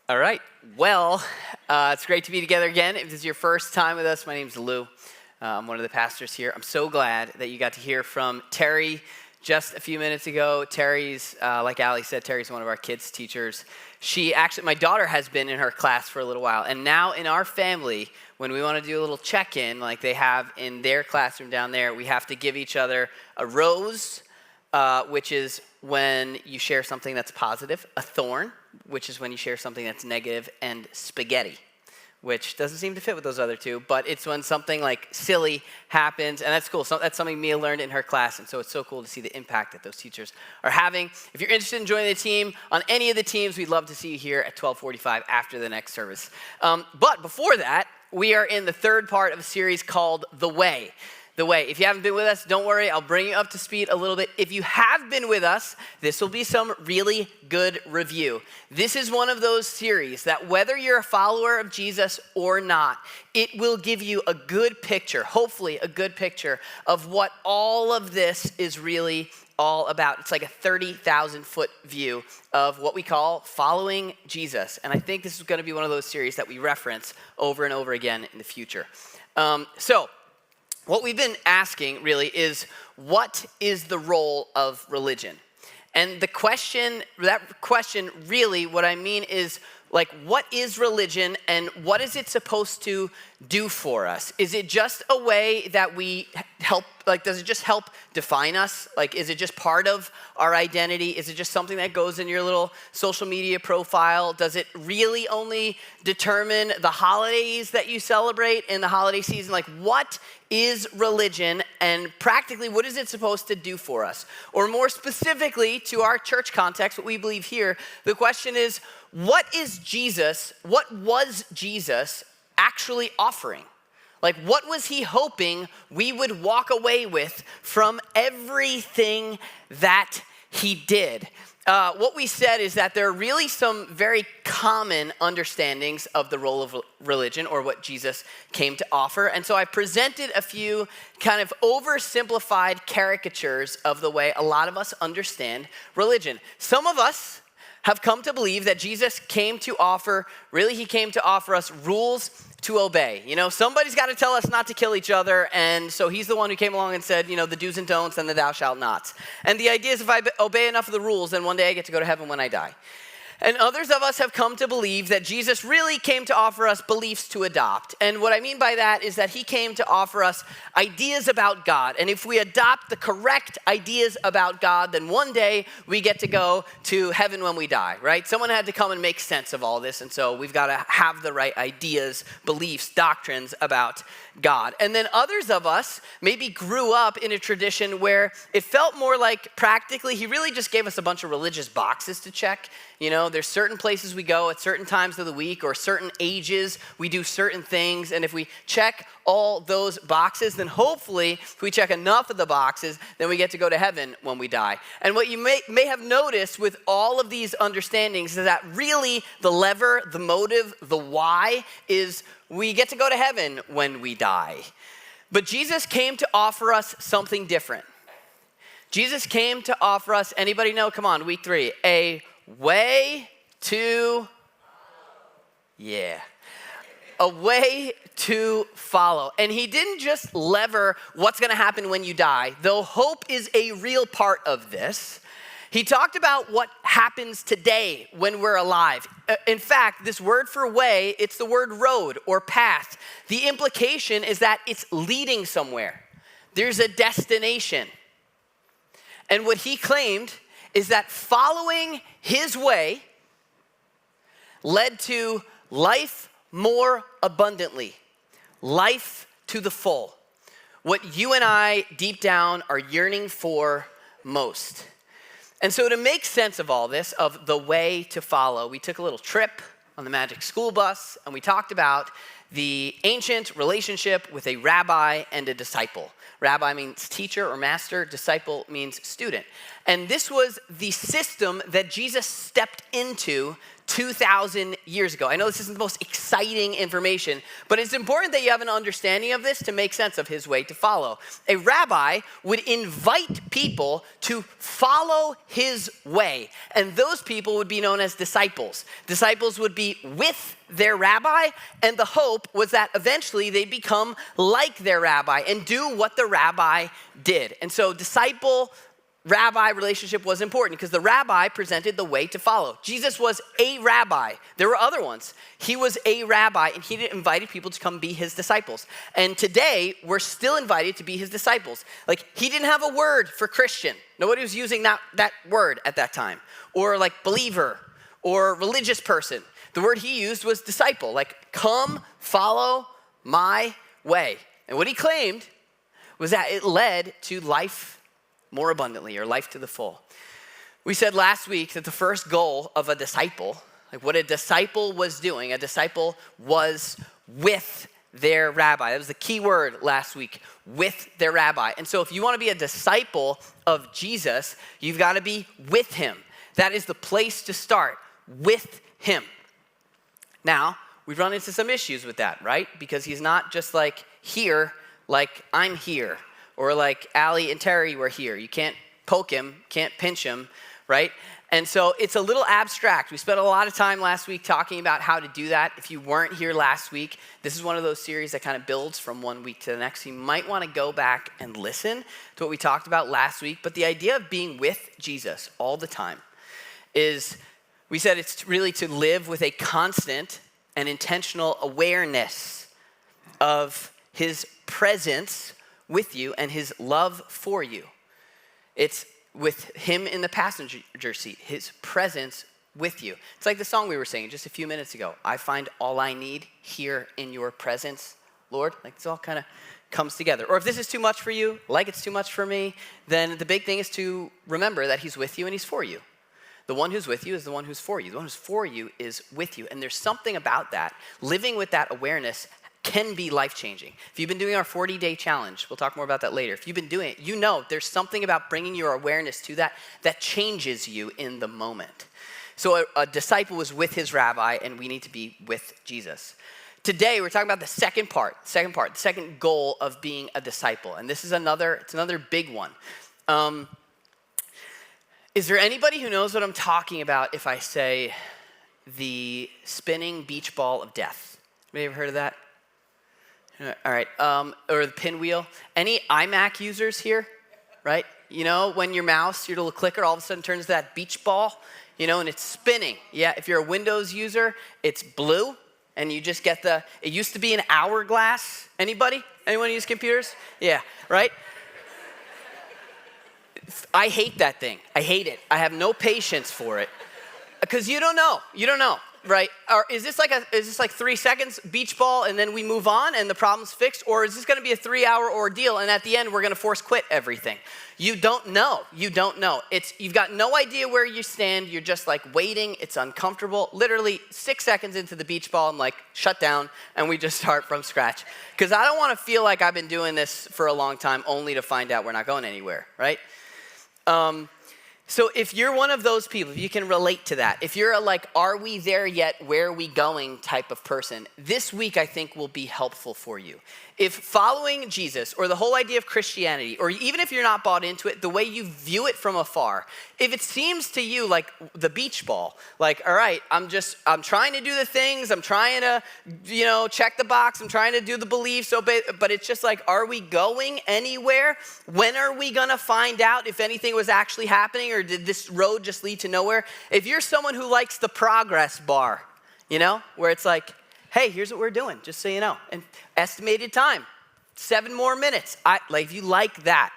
All right. Well, it's great to be together again. If this is your first time with us, my name's Lou. I'm one of the pastors here. I'm so glad that you got to hear from Terry just a few minutes ago. Terry's, like Allie said, Terry's one of our kids' teachers. My daughter has been in her class for a little while. And now in our family, when we want to do a little check-in, like they have in their classroom down there, we have to give each other a rose, which is when you share something that's positive, a thorn, which is when you share something that's negative, and spaghetti, which doesn't seem to fit with those other two, but it's when something like silly happens, and that's cool. So that's something Mia learned in her class, and so it's so cool to see the impact that those teachers are having. If you're interested in joining the team on any of the teams, we'd love to see you here at 12:45 after the next service. But before that, we are in the third part of a series called The Way. The Way. If you haven't been with us, don't worry. I'll bring you up to speed a little bit. If you have been with us, this will be some really good review. This is one of those series that whether you're a follower of Jesus or not, it will give you a good picture, hopefully a good picture of what all of this is really all about. It's like a 30,000-foot view of what we call following Jesus. And I think this is going to be one of those series that we reference over and over again in the future. What we've been asking really is, what is the role of religion? And that question really, what I mean is, like, what is religion and what is it supposed to do for us? Is it just a way that we help, like, does it just help define us? Like, is it just part of our identity? Is it just something that goes in your little social media profile? Does it really only determine the holidays that you celebrate in the holiday season? Like, what is religion, and practically, what is it supposed to do for us? Or more specifically, to our church context, what we believe here, the question is, what was Jesus actually offering? Like, what was he hoping we would walk away with from everything that he did? What we said is that there are really some very common understandings of the role of religion, or what Jesus came to offer. And so I presented a few kind of oversimplified caricatures of the way a lot of us understand religion. Some of us have come to believe that Jesus came to offer us rules to obey. You know, somebody's got to tell us not to kill each other, and so he's the one who came along and said, you know, the do's and don'ts and the thou shalt nots. And the idea is, if I obey enough of the rules, then one day I get to go to heaven when I die. And others of us have come to believe that Jesus really came to offer us beliefs to adopt. And what I mean by that is that he came to offer us ideas about God. And if we adopt the correct ideas about God, then one day we get to go to heaven when we die, right? Someone had to come and make sense of all this. And so we've got to have the right ideas, beliefs, doctrines about God. And then others of us maybe grew up in a tradition where it felt more like practically he really just gave us a bunch of religious boxes to check. You know, there's certain places we go at certain times of the week, or certain ages we do certain things. And if we check all those boxes, then hopefully if we check enough of the boxes, then we get to go to heaven when we die. And what you may have noticed with all of these understandings is that really the lever, the motive, the why is we get to go to heaven when we die. But Jesus came to offer us something different. Jesus came to offer us, anybody know, come on, week 3, a way to follow. And he didn't just lever what's going to happen when you die, though hope is a real part of this. He talked about what happens today when we're alive. In fact, this word for way, it's the word road or path. The implication is that it's leading somewhere. There's a destination. And what he claimed is that following his way led to life more abundantly, life to the full. What you and I deep down are yearning for most. And so to make sense of all this, of the way to follow, we took a little trip on the Magic School Bus, and we talked about the ancient relationship with a rabbi and a disciple. Rabbi means teacher or master, disciple means student. And this was the system that Jesus stepped into 2,000 years ago. I know this isn't the most exciting information, but it's important that you have an understanding of this to make sense of his way to follow. A rabbi would invite people to follow his way, and those people would be known as disciples. Disciples would be with their rabbi, and the hope was that eventually they'd become like their rabbi and do what the rabbi did. And so disciple-rabbi relationship was important because the rabbi presented the way to follow. Jesus was a rabbi. There were other ones. He was a rabbi, and he invited people to come be his disciples. And today, we're still invited to be his disciples. Like, he didn't have a word for Christian. Nobody was using that word at that time. Or like believer or religious person. The word he used was disciple, like come follow my way. And what he claimed was that it led to life more abundantly, or life to the full. We said last week that the first goal of a disciple, like what a disciple was doing, a disciple was with their rabbi. That was the key word last week, with their rabbi. And so if you want to be a disciple of Jesus, you've got to be with him. That is the place to start, with him. Now, we've run into some issues with that, right? Because he's not just like here, like I'm here, or like Allie and Terry were here. You can't poke him, can't pinch him, right? And so it's a little abstract. We spent a lot of time last week talking about how to do that. If you weren't here last week, this is one of those series that kind of builds from one week to the next. You might want to go back and listen to what we talked about last week. But the idea of being with Jesus all the time is, we said it's really to live with a constant and intentional awareness of his presence with you and his love for you. It's with him in the passenger seat, his presence with you. It's like the song we were singing just a few minutes ago. I find all I need here in your presence, Lord. Like this all kind of comes together. Or if this is too much for you, like it's too much for me, then the big thing is to remember that he's with you and he's for you. The one who's with you is the one who's for you. The one who's for you is with you. And there's something about that. Living with that awareness can be life-changing. If you've been doing our 40-day challenge, we'll talk more about that later. If you've been doing it, you know there's something about bringing your awareness to that that changes you in the moment. So a disciple was with his rabbi, and we need to be with Jesus. Today, we're talking about the second goal of being a disciple. And this is another big one. Is there anybody who knows what I'm talking about if I say the spinning beach ball of death? Anybody ever heard of that? All right, or the pinwheel. Any iMac users here, right? You know, when your mouse, your little clicker all of a sudden turns to that beach ball, you know, and it's spinning. Yeah, if you're a Windows user, it's blue, and you just get it used to be an hourglass. Anybody? Anyone use computers? Yeah, right? I hate that thing. I hate it. I have no patience for it. Because you don't know, right? Or is this like 3 seconds beach ball and then we move on and the problem's fixed? Or is this going to be a 3-hour ordeal and at the end we're going to force quit everything? You don't know. You've got no idea where you stand. You're just like waiting. It's uncomfortable. Literally 6 seconds into the beach ball, I'm like, shut down, and we just start from scratch. Because I don't want to feel like I've been doing this for a long time only to find out we're not going anywhere, right? So if you're one of those people, if you can relate to that, if you're a like, are we there yet, where are we going type of person, this week I think will be helpful for you. If following Jesus or the whole idea of Christianity, or even if you're not bought into it, the way you view it from afar, if it seems to you like the beach ball, like, all right, I'm trying to do the things, I'm trying to, check the box, I'm trying to do the beliefs, but it's just like, are we going anywhere? When are we gonna find out if anything was actually happening, or did this road just lead to nowhere? If you're someone who likes the progress bar, where it's like, hey, here's what we're doing, just so you know. And estimated time, 7 more minutes. If you like that,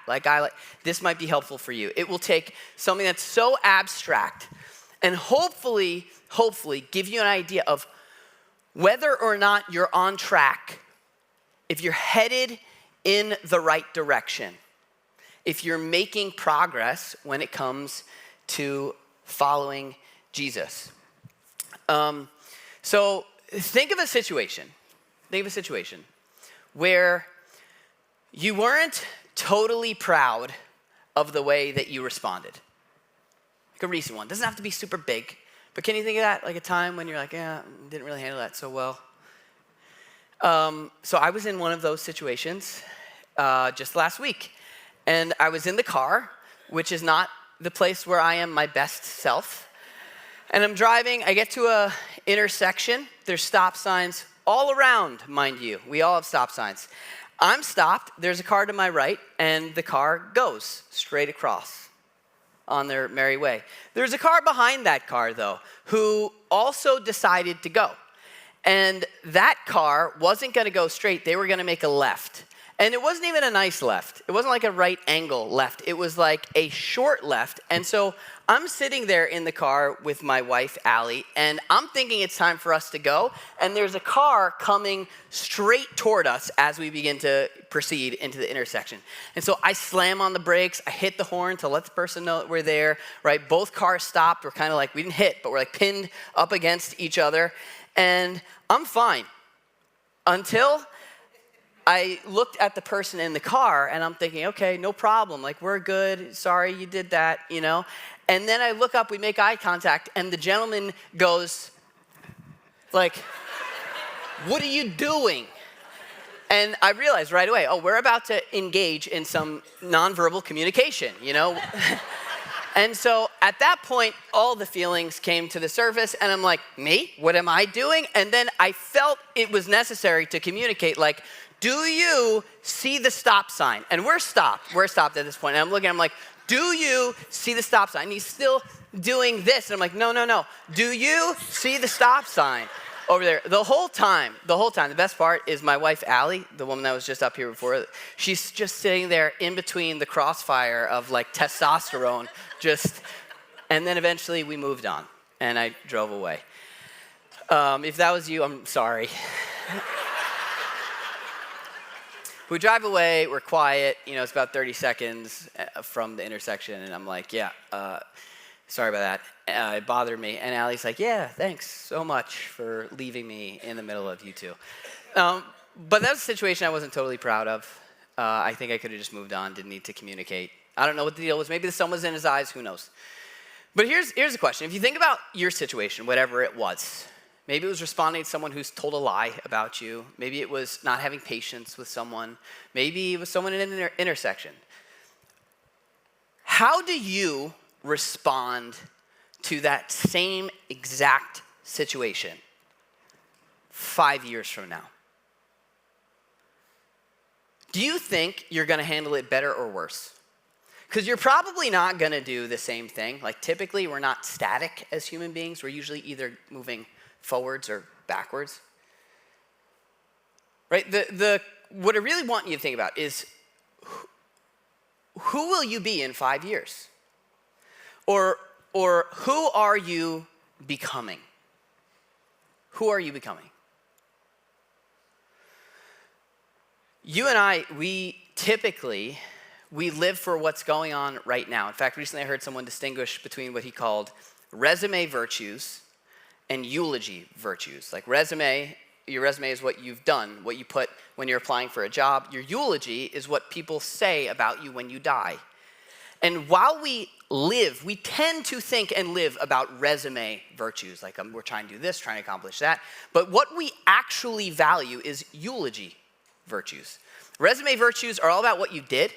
this might be helpful for you. It will take something that's so abstract and hopefully give you an idea of whether or not you're on track, if you're headed in the right direction, if you're making progress when it comes to following Jesus. So think of a situation where you weren't totally proud of the way that you responded. Like a recent one. Doesn't have to be super big, But can you think of that, like a time when you're like, yeah, didn't really handle that so well? So I was in one of those situations just last week. And I was in the car, which is not the place where I am my best self. And I'm driving, I get to a intersection. There's stop signs all around, mind you. We all have stop signs. I'm stopped, there's a car to my right, and the car goes straight across on their merry way. There's a car behind that car, though, who also decided to go. And that car wasn't gonna go straight, they were gonna make a left. And it wasn't even a nice left. It wasn't like a right angle left. It was like a short left. And so I'm sitting there in the car with my wife, Allie, and I'm thinking it's time for us to go. And there's a car coming straight toward us as we begin to proceed into the intersection. And so I slam on the brakes. I hit the horn to let the person know that we're there, right? Both cars stopped. We're kind of like, we didn't hit, but we're like pinned up against each other. And I'm fine until I looked at the person in the car and I'm thinking, okay, no problem. Like, we're good. Sorry you did that, you know? And then I look up, we make eye contact, and the gentleman goes, like, what are you doing? And I realized right away, oh, we're about to engage in some nonverbal communication, you know? And so at that point, all the feelings came to the surface, and I'm like, me? What am I doing? And then I felt it was necessary to communicate, like, do you see the stop sign? And we're stopped at this point. And I'm looking, I'm like, do you see the stop sign? And he's still doing this. And I'm like, no. Do you see the stop sign over there? The whole time. The best part is my wife, Allie, the woman that was just up here before, she's just sitting there in between the crossfire of like testosterone, and then eventually we moved on and I drove away. If that was you, I'm sorry. We drive away, we're quiet, you know, it's about 30 seconds from the intersection, and I'm like, yeah, sorry about that, it bothered me. And Allie's like, yeah, thanks so much for leaving me in the middle of you two. But that was a situation I wasn't totally proud of. I think I could have just moved on, didn't need to communicate. I don't know what the deal was, maybe the sun was in his eyes, who knows. But here's the question, if you think about your situation, whatever it was, maybe it was responding to someone who's told a lie about you. Maybe it was not having patience with someone. Maybe it was someone in an intersection. How do you respond to that same exact situation 5 years from now? Do you think you're going to handle it better or worse? Because you're probably not going to do the same thing. Like, typically, we're not static as human beings. We're usually either moving forwards or backwards, right? What I really want you to think about is who will you be in 5 years? Or who are you becoming? Who are you becoming? You and I, we live for what's going on right now. In fact, recently I heard someone distinguish between what he called resume virtues and eulogy virtues. Like your resume is what you've done, what you put when you're applying for a job. Your eulogy is what people say about you when you die. And while we live, we tend to think and live about resume virtues, like we're trying to do this, trying to accomplish that. But what we actually value is eulogy virtues. Resume virtues are all about what you did.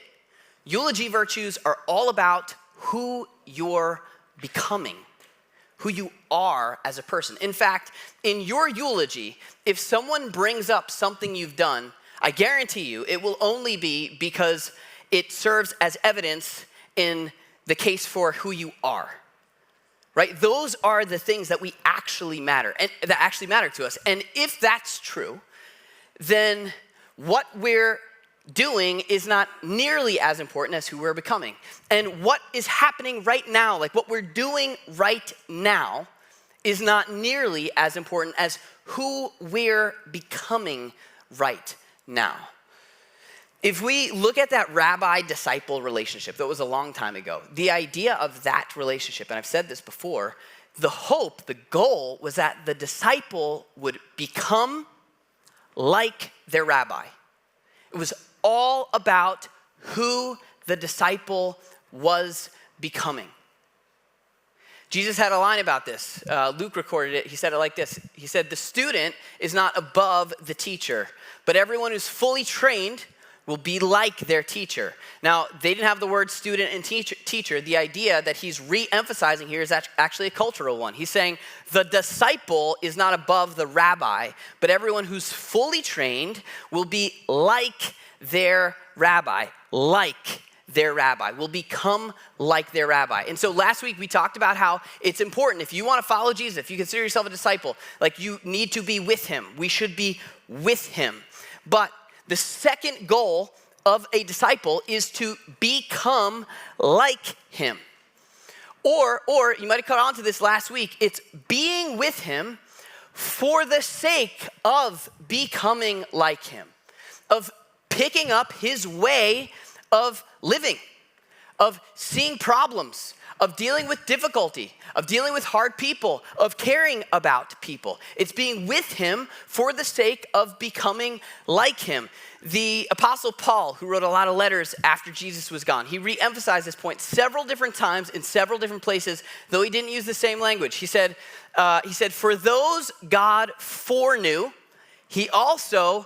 Eulogy virtues are all about who you're becoming, who you are as a person. In fact, in your eulogy, if someone brings up something you've done, I guarantee you it will only be because it serves as evidence in the case for who you are, right? Those are the things that we actually matter, and that actually matter to us. And if that's true, then what we're doing is not nearly as important as who we're becoming. And what is happening right now, like what we're doing right now, is not nearly as important as who we're becoming right now. If we look at that rabbi-disciple relationship that was a long time ago, the idea of that relationship, and I've said this before, the hope, the goal was that the disciple would become like their rabbi. It was all about who the disciple was becoming. Jesus had a line about this. Luke recorded it. He said it like this. He said, the student is not above the teacher, but everyone who's fully trained will be like their teacher. Now, they didn't have the word student and teacher. The idea that he's re-emphasizing here is actually a cultural one. He's saying the disciple is not above the rabbi, but everyone who's fully trained will be like their rabbi, will become like their rabbi. And so last week we talked about how it's important. If you want to follow Jesus, if you consider yourself a disciple, like you need to be with him. We should be with him. But the second goal of a disciple is to become like him. Or you might have caught on to this last week, it's being with him for the sake of becoming like him, of picking up his way of living, of seeing problems, of dealing with difficulty, of dealing with hard people, of caring about people. It's being with him for the sake of becoming like him. The Apostle Paul, who wrote a lot of letters after Jesus was gone, he re-emphasized this point several different times in several different places, though he didn't use the same language. He said, for those God foreknew, he also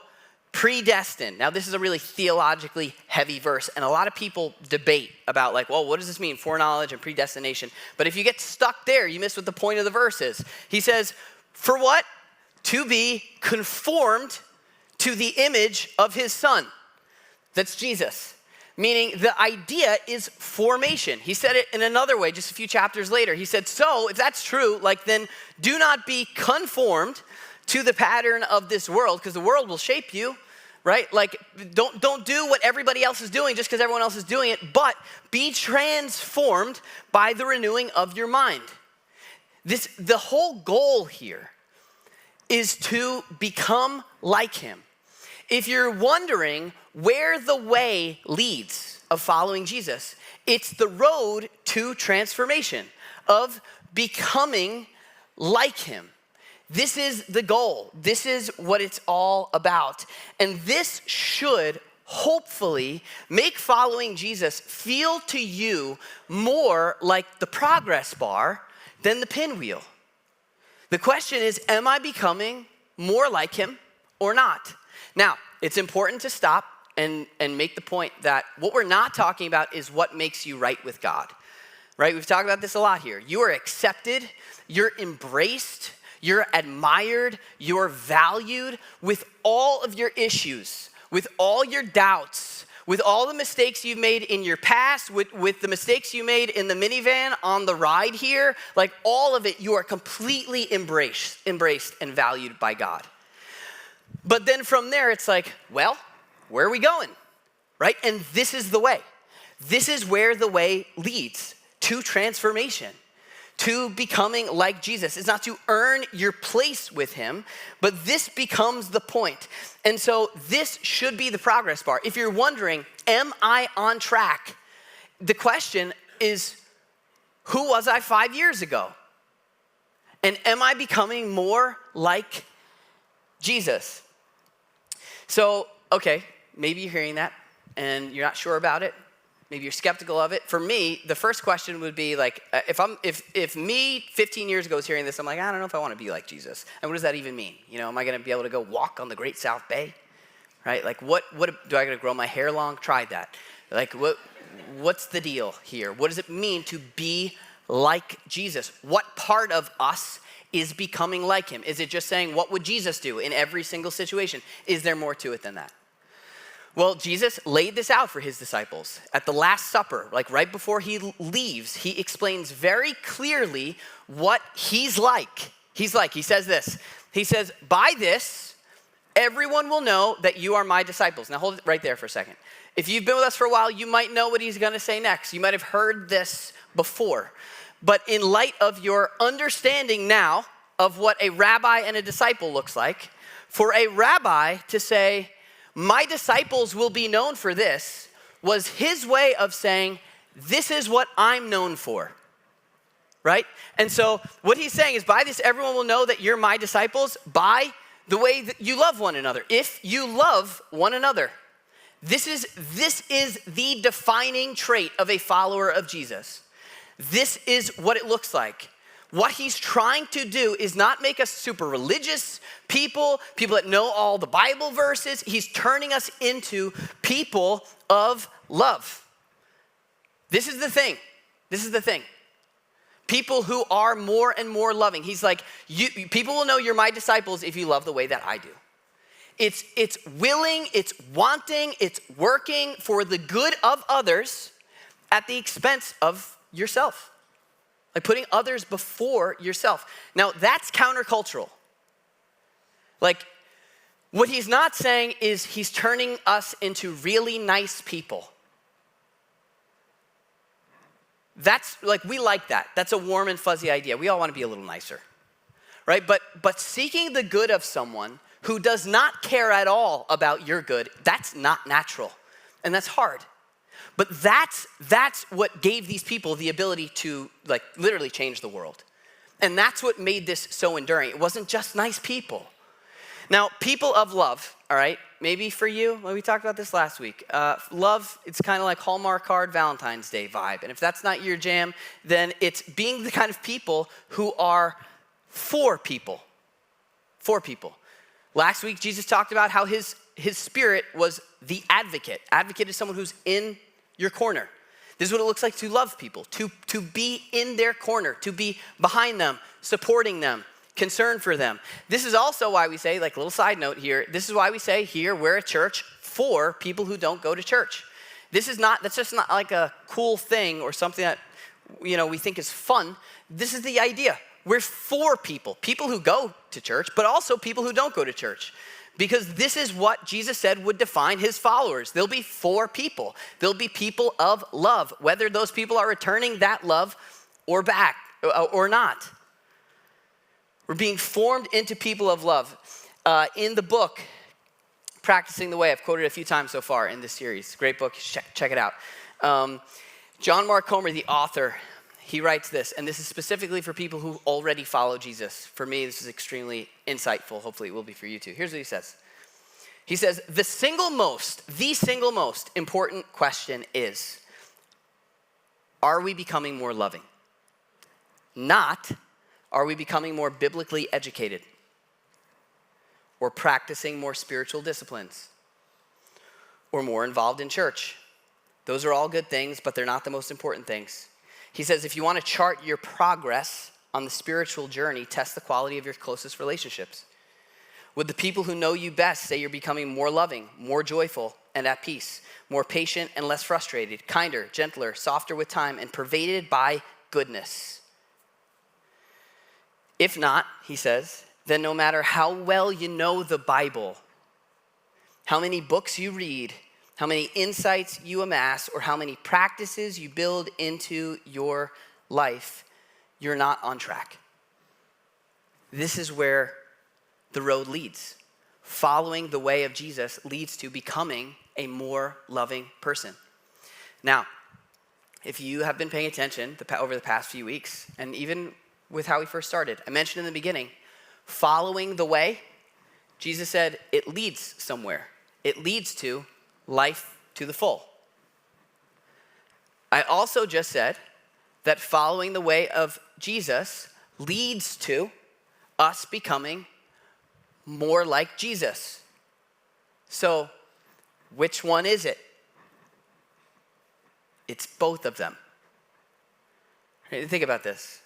predestined. Now, this is a really theologically heavy verse, and a lot of people debate about like, well, what does this mean, foreknowledge and predestination? But if you get stuck there, you miss what the point of the verse is. He says, for what? To be conformed to the image of his son. That's Jesus. Meaning the idea is formation. He said it in another way just a few chapters later. He said, so if that's true, like then do not be conformed to the pattern of this world, because the world will shape you, right? Like don't do what everybody else is doing just because everyone else is doing it, but be transformed by the renewing of your mind. The whole goal here is to become like him. If you're wondering where the way leads of following Jesus, it's the road to transformation, of becoming like him. This is the goal. This is what it's all about. And this should hopefully make following Jesus feel to you more like the progress bar than the pinwheel. The question is, am I becoming more like him or not? Now, it's important to stop and make the point that what we're not talking about is what makes you right with God, right? We've talked about this a lot here. You are accepted, you're embraced, you're admired, you're valued with all of your issues, with all your doubts, with all the mistakes you've made in your past, with the mistakes you made in the minivan on the ride here, like all of it, you are completely embraced and valued by God. But then from there, it's like, well, where are we going, right? And this is the way. This is where the way leads to transformation, to becoming like Jesus. It's not to earn your place with him, but this becomes the point. And so this should be the progress bar. If you're wondering, am I on track? The question is, who was I 5 years ago? And am I becoming more like Jesus? So, okay, maybe you're hearing that and you're not sure about it. Maybe you're skeptical of it. For me, the first question would be like, if me 15 years ago was hearing this, I'm like, I don't know if I want to be like Jesus. And what does that even mean? You know, am I going to be able to go walk on the Great South Bay? Right? Like, what do I got to grow my hair long? Tried that. Like, what's the deal here? What does it mean to be like Jesus? What part of us is becoming like him? Is it just saying, what would Jesus do in every single situation? Is there more to it than that? Well, Jesus laid this out for his disciples at the Last Supper, like right before he leaves. He explains very clearly what he's like. He says this. He says, by this, everyone will know that you are my disciples. Now hold it right there for a second. If you've been with us for a while, you might know what he's going to say next. You might have heard this before. But in light of your understanding now of what a rabbi and a disciple looks like, for a rabbi to say, my disciples will be known for this, was his way of saying, this is what I'm known for, right? And so what he's saying is, by this, everyone will know that you're my disciples by the way that you love one another. If you love one another, this is the defining trait of a follower of Jesus. This is what it looks like. what he's trying to do is not make us super religious people that know all the Bible verses. He's turning us into people of love. This is the thing. People who are more and more loving. He's like, people will know you're my disciples if you love the way that I do. It's willing, it's wanting, it's working for the good of others at the expense of yourself. Like putting others before yourself. Now, that's countercultural. Like, what he's not saying is he's turning us into really nice people. That's like, we like that. That's a warm and fuzzy idea. We all want to be a little nicer, right? But seeking the good of someone who does not care at all about your good, that's not natural, and that's hard. But that's what gave these people the ability to like literally change the world. And that's what made this so enduring. It wasn't just nice people. Now, people of love, all right, maybe for you, well, we talked about this last week. Love, it's kind of like Hallmark card Valentine's Day vibe. And if that's not your jam, then it's being the kind of people who are for people. For people. Last week, Jesus talked about how his spirit was the advocate. Advocate is someone who's in your corner. This is what it looks like to love people, to be in their corner, to be behind them, supporting them, concerned for them. This is also why we say, like a little side note here, this is why we say here, we're a church for people who don't go to church. That's just not like a cool thing or something that, we think is fun. This is the idea. We're for people who go to church, but also people who don't go to church. Because this is what Jesus said would define his followers. They'll be for people. They'll be people of love, whether those people are returning that love or back or not. We're being formed into people of love. In the book, Practicing the Way, I've quoted it a few times so far in this series. Great book, check it out. John Mark Comer, the author, he writes this, and this is specifically for people who already follow Jesus. For me, this is extremely insightful. Hopefully it will be for you too. Here's what he says. He says, the single most important question is, are we becoming more loving? Not, are we becoming more biblically educated? Or practicing more spiritual disciplines? Or more involved in church? Those are all good things, but they're not the most important things. He says, if you want to chart your progress on the spiritual journey, test the quality of your closest relationships. Would the people who know you best say you're becoming more loving, more joyful, and at peace, more patient and less frustrated, kinder, gentler, softer with time, and pervaded by goodness? If not, he says, then no matter how well you know the Bible, how many books you read, how many insights you amass, or how many practices you build into your life, you're not on track. This is where the road leads. Following the way of Jesus leads to becoming a more loving person. Now, if you have been paying attention over the past few weeks, and even with how we first started, I mentioned in the beginning, following the way, Jesus said it leads somewhere. It leads to life to the full. I also just said that following the way of Jesus leads to us becoming more like Jesus. So, which one is it? It's both of them. Right, think about this.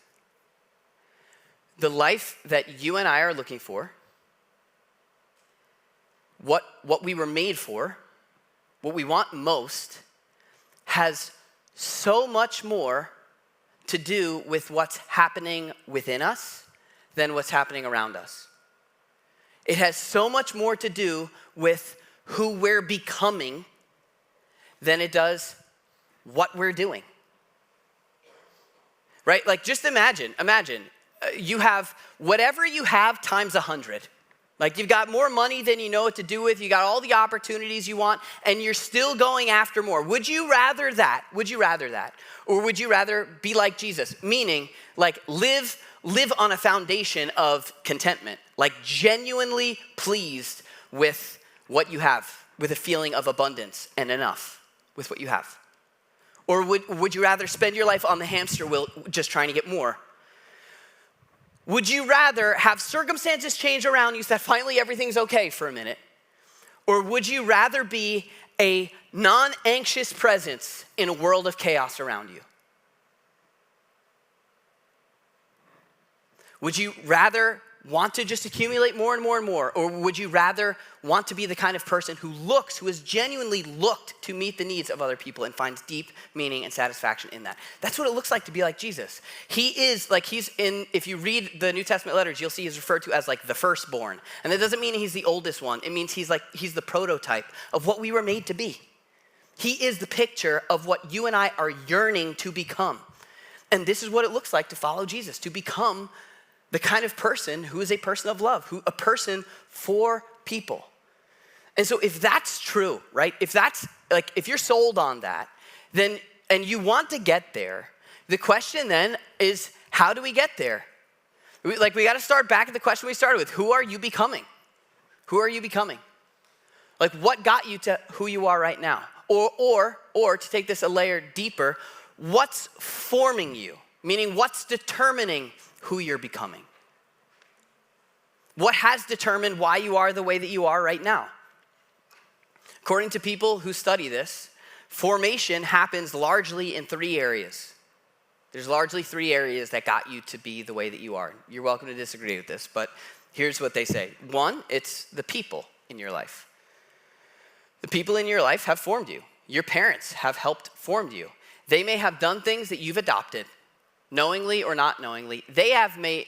The life that you and I are looking for, what we were made for, what we want most, has so much more to do with what's happening within us than what's happening around us. It has so much more to do with who we're becoming than it does what we're doing. Right? Like just imagine, you have whatever you have times 100. Like you've got more money than you know what to do with, you got all the opportunities you want, and you're still going after more. Would you rather that? Or would you rather be like Jesus? Meaning, like live on a foundation of contentment, like genuinely pleased with what you have, with a feeling of abundance and enough with what you have. Or would you rather spend your life on the hamster wheel just trying to get more? Would you rather have circumstances change around you so that finally everything's okay for a minute? Or would you rather be a non-anxious presence in a world of chaos around you? Would you rather want to just accumulate more and more and more? Or would you rather want to be the kind of person who has genuinely looked to meet the needs of other people and finds deep meaning and satisfaction in that? That's what it looks like to be like Jesus. If you read the New Testament letters, you'll see he's referred to as like the firstborn. And that doesn't mean he's the oldest one. It means he's the prototype of what we were made to be. He is the picture of what you and I are yearning to become. And this is what it looks like to follow Jesus, to become the kind of person who is a person of love, a person for people. And so if that's true, right? If you're sold on that, then, and you want to get there, the question then is, how do we get there? We got to start back at the question we started with. Who are you becoming? Who are you becoming? Like, what got you to who you are right now? Or to take this a layer deeper, what's forming you? Meaning, what's determining who you're becoming? What has determined why you are the way that you are right now? According to people who study this, formation happens largely in 3 areas. There's largely 3 areas that got you to be the way that you are. You're welcome to disagree with this, but here's what they say. 1, it's the people in your life. The people in your life have formed you. Your parents have helped form you. They may have done things that you've adopted, knowingly or not knowingly. They may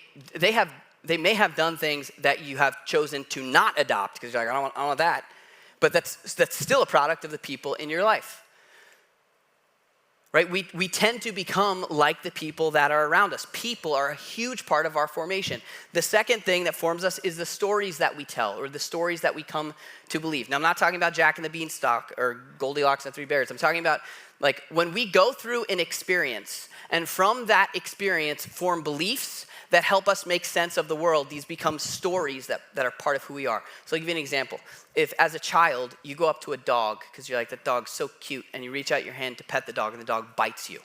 have done things that you have chosen to not adopt because you're like, I don't want that. But that's still a product of the people in your life. Right? We tend to become like the people that are around us. People are a huge part of our formation. The second thing that forms us is the stories that we tell or the stories that we come to believe. Now, I'm not talking about Jack and the Beanstalk or Goldilocks and the 3 Bears. I'm talking about like when we go through an experience and from that experience form beliefs that help us make sense of the world, these become stories that are part of who we are. So I'll give you an example. If as a child, you go up to a dog because you're like, that dog's so cute, and you reach out your hand to pet the dog and the dog bites you.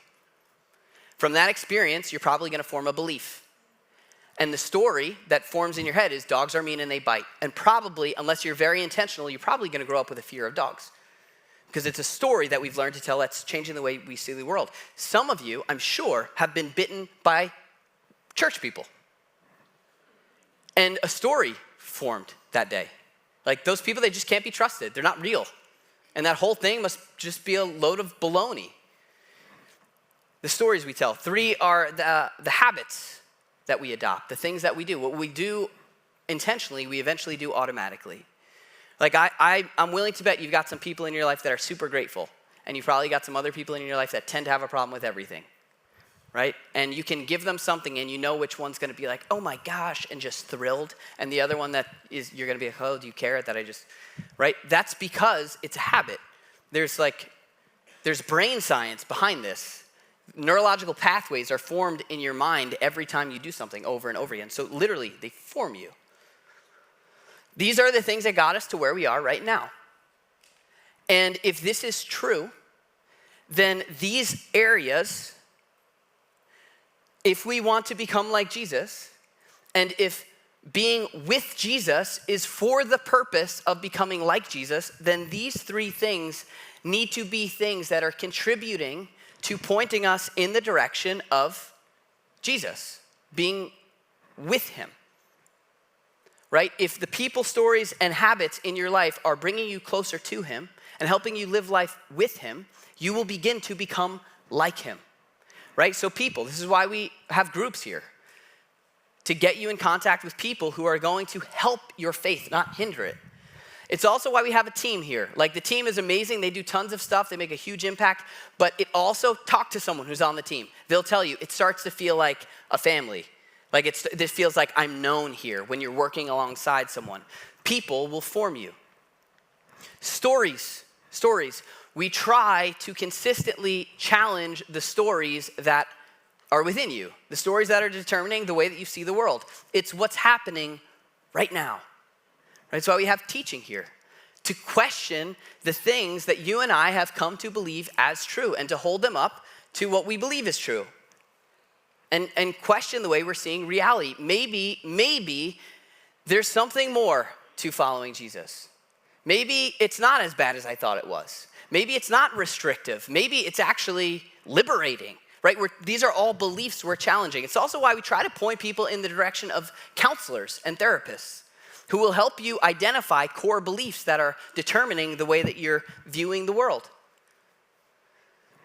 From that experience, you're probably gonna form a belief. And the story that forms in your head is dogs are mean and they bite. And probably, unless you're very intentional, you're probably gonna grow up with a fear of dogs. Because it's a story that we've learned to tell that's changing the way we see the world. Some of you, I'm sure, have been bitten by church people. And a story formed that day. Like those people, they just can't be trusted. They're not real. And that whole thing must just be a load of baloney. The stories we tell. 3 are the habits that we adopt, the things that we do. What we do intentionally, we eventually do automatically. Like I'm willing to bet you've got some people in your life that are super grateful. And you've probably got some other people in your life that tend to have a problem with everything. Right? And you can give them something and you know which one's gonna be like, oh my gosh, and just thrilled. And the other one that is, you're gonna be like, oh, do you care that I just, right? That's because it's a habit. There's brain science behind this. Neurological pathways are formed in your mind every time you do something over and over again. So literally, they form you. These are the things that got us to where we are right now. And if this is true, then these areas, if we want to become like Jesus, and if being with Jesus is for the purpose of becoming like Jesus, then these 3 things need to be things that are contributing to pointing us in the direction of Jesus, being with him. Right? If the people, stories, and habits in your life are bringing you closer to him and helping you live life with him, you will begin to become like him. Right? So people, this is why we have groups here. To get you in contact with people who are going to help your faith, not hinder it. It's also why we have a team here. Like the team is amazing, they do tons of stuff, they make a huge impact, but it also, talk to someone who's on the team. They'll tell you, it starts to feel like a family. Like this feels like I'm known here when you're working alongside someone. People will form you. Stories. We try to consistently challenge the stories that are within you, the stories that are determining the way that you see the world. It's what's happening right now. Right? That's why we have teaching here, to question the things that you and I have come to believe as true and to hold them up to what we believe is true. and question the way we're seeing reality. Maybe there's something more to following Jesus. Maybe it's not as bad as I thought it was. Maybe it's not restrictive. Maybe it's actually liberating, right? These are all beliefs we're challenging. It's also why we try to point people in the direction of counselors and therapists who will help you identify core beliefs that are determining the way that you're viewing the world.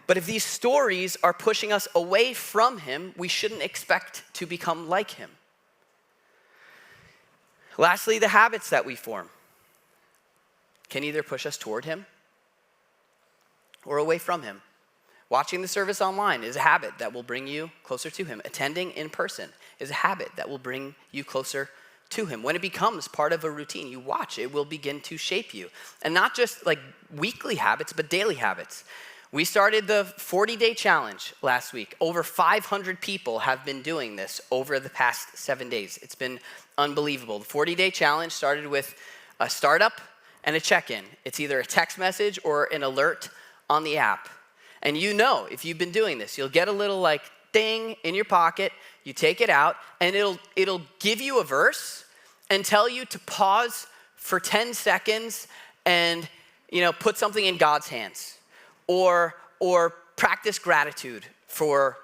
But if these stories are pushing us away from him, we shouldn't expect to become like him. Lastly, the habits that we form can either push us toward him or away from him. Watching the service online is a habit that will bring you closer to him. Attending in person is a habit that will bring you closer to him. When it becomes part of a routine, you watch, it will begin to shape you. And not just like weekly habits, but daily habits. We started the 40-day challenge last week. Over 500 people have been doing this over the past 7 days. It's been unbelievable. The 40-day challenge started with a startup and a check-in. It's either a text message or an alert on the app. And you know, if you've been doing this, you'll get a little like ding in your pocket, you take it out, and it'll give you a verse and tell you to pause for 10 seconds and, put something in God's hands. Or practice gratitude for,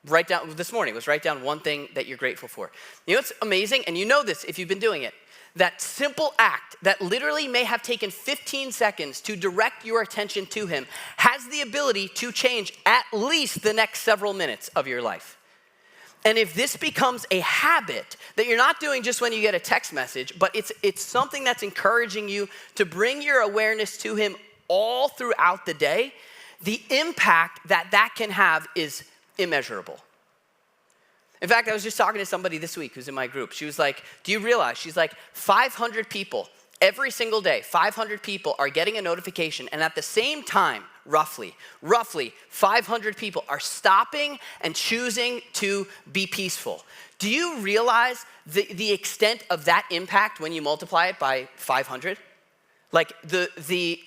this morning was write down one thing that you're grateful for. You know what's amazing? And you know this if you've been doing it. That simple act that literally may have taken 15 seconds to direct your attention to him has the ability to change at least the next several minutes of your life. And if this becomes a habit that you're not doing just when you get a text message, but it's something that's encouraging you to bring your awareness to him all throughout the day, the impact that can have is immeasurable. In fact, I was just talking to somebody this week who's in my group. She was like, do you realize? She's like, 500 people, every single day, 500 people are getting a notification, and at the same time, roughly 500 people are stopping and choosing to be peaceful. Do you realize the extent of that impact when you multiply it by 500? Like the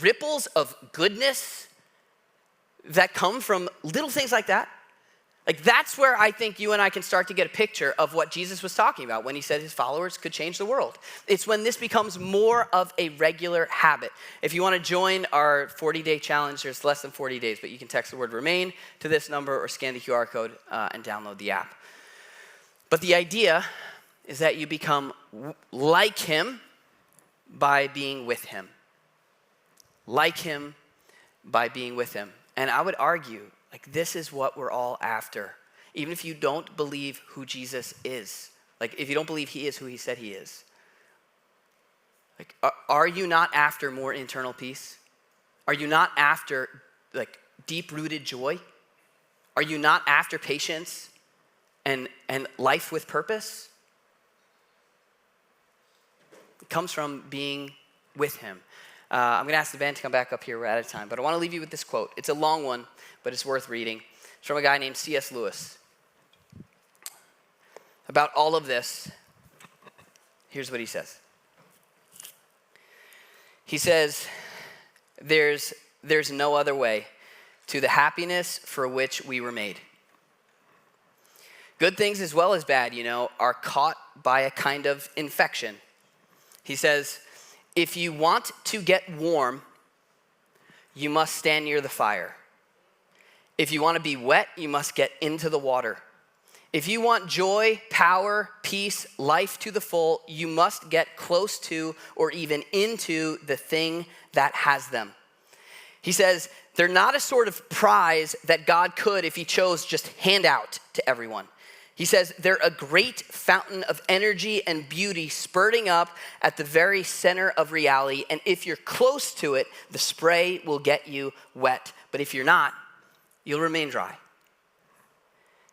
ripples of goodness that come from little things like that. Like that's where I think you and I can start to get a picture of what Jesus was talking about when he said his followers could change the world. It's when this becomes more of a regular habit. If you want to join our 40-day challenge, there's less than 40 days, but you can text the word REMAIN to this number or scan the QR code and download the app. But the idea is that you become like him by being with him. Like him by being with him. And I would argue, like this is what we're all after. Even if you don't believe who Jesus is. Like if you don't believe he is who he said he is. Like are you not after more internal peace? Are you not after like deep-rooted joy? Are you not after patience and life with purpose? It comes from being with him. I'm going to ask the band to come back up here. We're out of time. But I want to leave you with this quote. It's a long one, but it's worth reading. It's from a guy named C.S. Lewis. About all of this, here's what he says. He says, there's no other way to the happiness for which we were made. Good things as well as bad, are caught by a kind of infection. He says, if you want to get warm, you must stand near the fire. If you want to be wet, you must get into the water. If you want joy, power, peace, life to the full, you must get close to or even into the thing that has them. He says, they're not a sort of prize that God could, if he chose, just hand out to everyone. He says they're a great fountain of energy and beauty spurting up at the very center of reality. And if you're close to it, the spray will get you wet. But if you're not, you'll remain dry.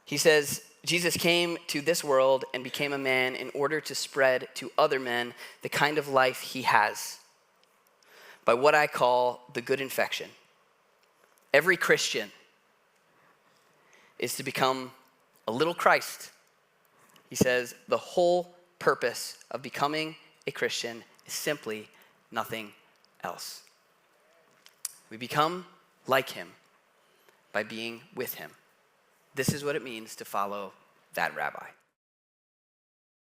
He says Jesus came to this world and became a man in order to spread to other men the kind of life he has by what I call the good infection. Every Christian is to become a little Christ. He says the whole purpose of becoming a Christian is simply nothing else. We become like him by being with him. This is what it means to follow that rabbi.